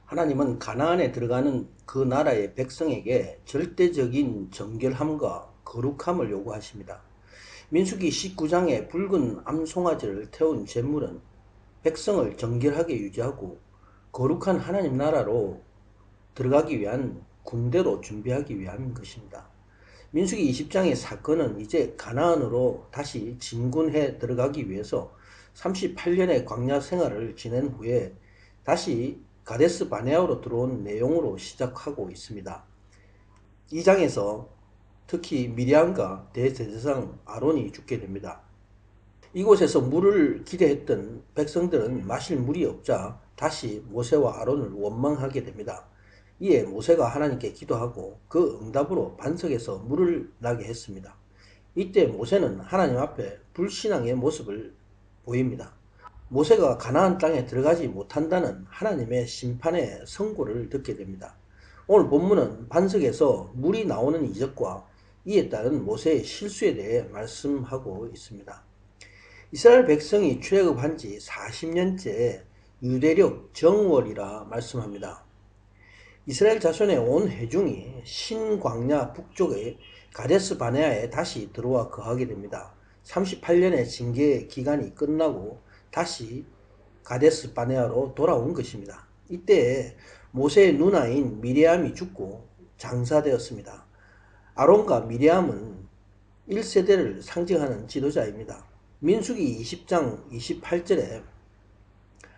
하나님은 가나안에 들어가는 그 나라의 백성에게 절대적인 정결함과 거룩함을 요구하십니다. 민수기 19장에 붉은 암송아지를 태운 제물은 백성을 정결하게 유지하고 거룩한 하나님 나라로 들어가기 위한 군대로 준비하기 위한 것입니다. 민수기 20장의 사건은 이제 가나안으로 다시 진군해 들어가기 위해서 38년의 광야 생활을 지낸 후에 다시 가데스 바네아로 들어온 내용으로 시작하고 있습니다. 이 장에서 특히 미리암과 대제사장 아론이 죽게 됩니다. 이곳에서 물을 기대했던 백성들은 마실 물이 없자 다시 모세와 아론을 원망하게 됩니다. 이에 모세가 하나님께 기도하고 그 응답으로 반석에서 물을 나게 했습니다. 이때 모세는 하나님 앞에 불신앙의 모습을 보입니다. 모세가 가나안 땅에 들어가지 못한다는 하나님의 심판의 선고를 듣게 됩니다. 오늘 본문은 반석에서 물이 나오는 이적과 이에 따른 모세의 실수에 대해 말씀하고 있습니다. 이스라엘 백성이 출애굽한 지 40년째 유대력 정월이라 말씀합니다. 이스라엘 자손의 온 회중이 신광야 북쪽의 가데스 바네아에 다시 들어와 거하게 됩니다. 38년의 징계 기간이 끝나고 다시 가데스 바네아로 돌아온 것입니다. 이때 모세의 누나인 미리암이 죽고 장사되었습니다. 아론과 미리암은 1세대를 상징하는 지도자입니다. 민수기 20장 28절에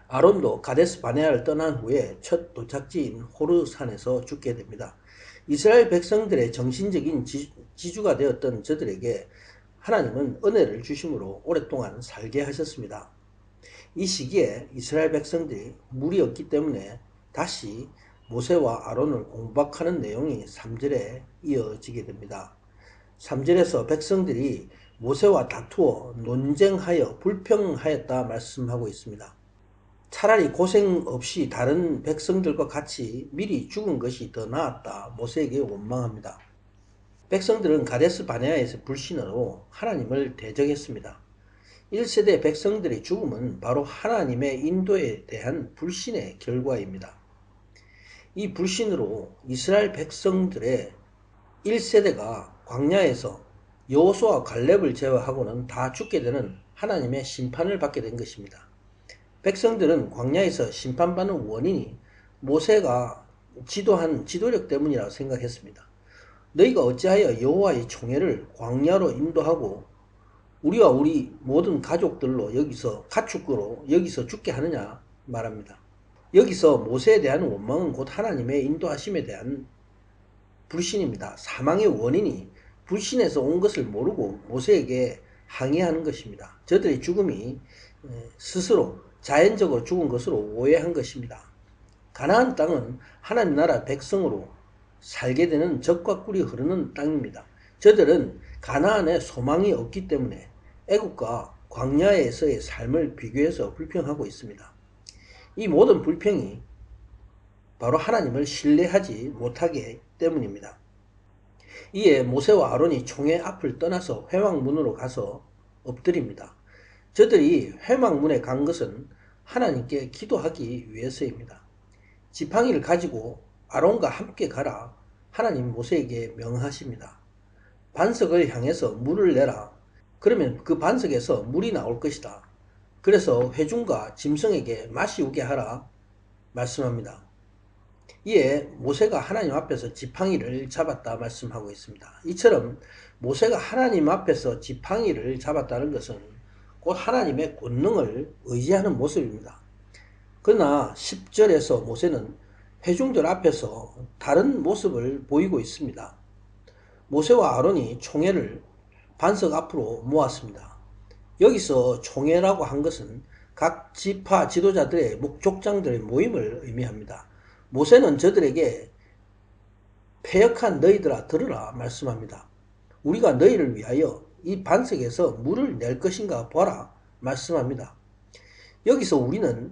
아론도 가데스 바네아를 떠난 후에 첫 도착지인 호르산에서 죽게 됩니다. 이스라엘 백성들의 정신적인 지주가 되었던 저들에게 하나님은 은혜를 주심으로 오랫동안 살게 하셨습니다. 이 시기에 이스라엘 백성들이 물이 없기 때문에 다시 모세와 아론을 공박하는 내용이 3절에 이어지게 됩니다. 3절에서 백성들이 모세와 다투어 논쟁하여 불평하였다 말씀하고 있습니다. 차라리 고생 없이 다른 백성들과 같이 미리 죽은 것이 더 나았다 모세에게 원망합니다. 백성들은 가데스 바네아에서 불신으로 하나님을 대적했습니다. 1세대 백성들의 죽음은 바로 하나님의 인도에 대한 불신의 결과입니다. 이 불신으로 이스라엘 백성들의 1세대가 광야에서 여호수아 갈렙을 제외하고는 다 죽게 되는 하나님의 심판을 받게 된 것입니다. 백성들은 광야에서 심판받는 원인이 모세가 지도한 지도력 때문이라고 생각했습니다. 너희가 어찌하여 여호와의 총회를 광야로 인도하고 우리와 우리 모든 가족들로 여기서 가축으로 여기서 죽게 하느냐 말합니다. 여기서 모세에 대한 원망은 곧 하나님의 인도하심에 대한 불신입니다. 사망의 원인이 불신에서 온 것을 모르고 모세에게 항의하는 것입니다. 저들의 죽음이 스스로 자연적으로 죽은 것으로 오해한 것입니다. 가나안 땅은 하나님 나라 백성으로 살게 되는 젖과 꿀이 흐르는 땅입니다. 저들은 가나안에 소망이 없기 때문에 애국과 광야에서의 삶을 비교해서 불평하고 있습니다. 이 모든 불평이 바로 하나님을 신뢰하지 못하기 때문입니다. 이에 모세와 아론이 총회 앞을 떠나서 회막문으로 가서 엎드립니다. 저들이 회막문에 간 것은 하나님께 기도하기 위해서입니다. 지팡이를 가지고 아론과 함께 가라 하나님 모세에게 명하십니다. 반석을 향해서 물을 내라. 그러면 그 반석에서 물이 나올 것이다. 그래서 회중과 짐승에게 마시우게 하라 말씀합니다. 이에 모세가 하나님 앞에서 지팡이를 잡았다 말씀하고 있습니다. 이처럼 모세가 하나님 앞에서 지팡이를 잡았다는 것은 곧 하나님의 권능을 의지하는 모습입니다. 그러나 10절에서 모세는 회중들 앞에서 다른 모습을 보이고 있습니다. 모세와 아론이 총회를 반석 앞으로 모았습니다. 여기서 총회라고 한 것은 각 지파 지도자들의 목족장들의 모임을 의미합니다. 모세는 저들에게 패역한 너희들아 들으라 말씀합니다. 우리가 너희를 위하여 이 반석에서 물을 낼 것인가 보라 말씀합니다. 여기서 우리는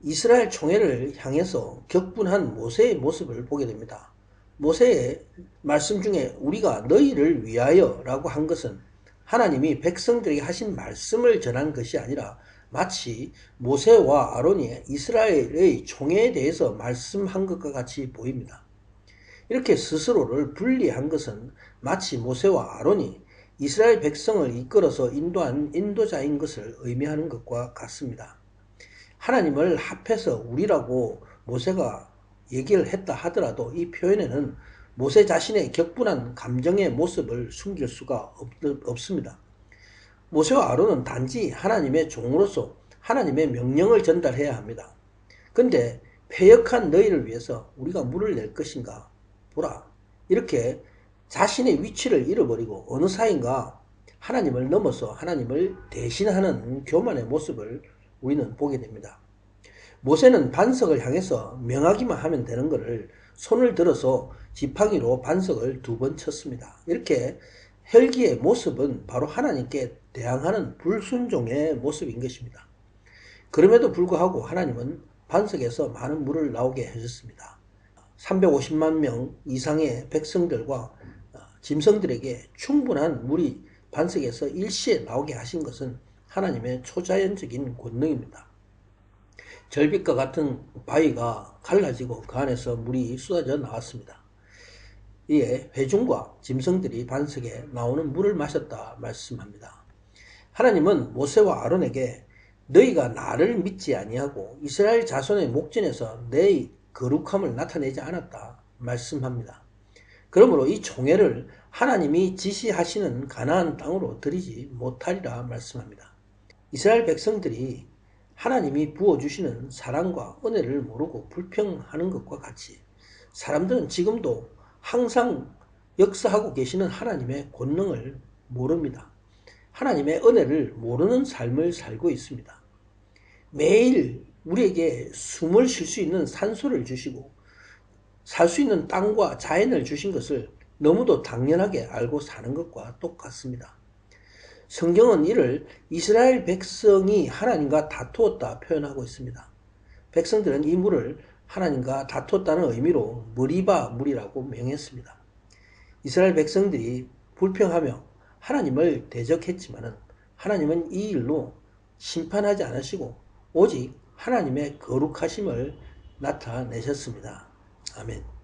이스라엘 총회를 향해서 격분한 모세의 모습을 보게 됩니다. 모세의 말씀 중에 우리가 너희를 위하여 라고 한 것은 하나님이 백성들에게 하신 말씀을 전한 것이 아니라 마치 모세와 아론이 이스라엘의 총회에 대해서 말씀한 것과 같이 보입니다. 이렇게 스스로를 분리한 것은 마치 모세와 아론이 이스라엘 백성을 이끌어서 인도한 인도자인 것을 의미하는 것과 같습니다. 하나님을 합해서 우리라고 모세가 얘기를 했다 하더라도 이 표현에는 모세 자신의 격분한 감정의 모습을 숨길 수가 없습니다. 모세와 아론은 단지 하나님의 종으로서 하나님의 명령을 전달해야 합니다. 근데 패역한 너희를 위해서 우리가 물을 낼 것인가 보라. 이렇게 자신의 위치를 잃어버리고 어느 사이인가 하나님을 넘어서 하나님을 대신하는 교만의 모습을 우리는 보게 됩니다. 모세는 반석을 향해서 명하기만 하면 되는 것을 손을 들어서 지팡이로 반석을 2번 쳤습니다. 이렇게 헬기의 모습은 바로 하나님께 대항하는 불순종의 모습인 것입니다. 그럼에도 불구하고 하나님은 반석에서 많은 물을 나오게 해줬습니다. 350만 명 이상의 백성들과 짐승들에게 충분한 물이 반석에서 일시에 나오게 하신 것은 하나님의 초자연적인 권능입니다. 절벽과 같은 바위가 갈라지고 그 안에서 물이 쏟아져 나왔습니다. 이에 회중과 짐승들이 반석에 나오는 물을 마셨다 말씀합니다. 하나님은 모세와 아론에게 너희가 나를 믿지 아니하고 이스라엘 자손의 목전에서 내 거룩함을 나타내지 않았다 말씀합니다. 그러므로 이 총회를 하나님이 지시하시는 가나안 땅으로 들이지 못하리라 말씀합니다. 이스라엘 백성들이 하나님이 부어주시는 사랑과 은혜를 모르고 불평하는 것과 같이 사람들은 지금도 항상 역사하고 계시는 하나님의 권능을 모릅니다. 하나님의 은혜를 모르는 삶을 살고 있습니다. 매일 우리에게 숨을 쉴 수 있는 산소를 주시고 살 수 있는 땅과 자연을 주신 것을 너무도 당연하게 알고 사는 것과 똑같습니다. 성경은 이를 이스라엘 백성이 하나님과 다투었다 표현하고 있습니다. 백성들은 이 물을 하나님과 다투었다는 의미로 머리바 물이라고 명했습니다. 이스라엘 백성들이 불평하며 하나님을 대적했지만 하나님은 이 일로 심판하지 않으시고 오직 하나님의 거룩하심을 나타내셨습니다. 아멘.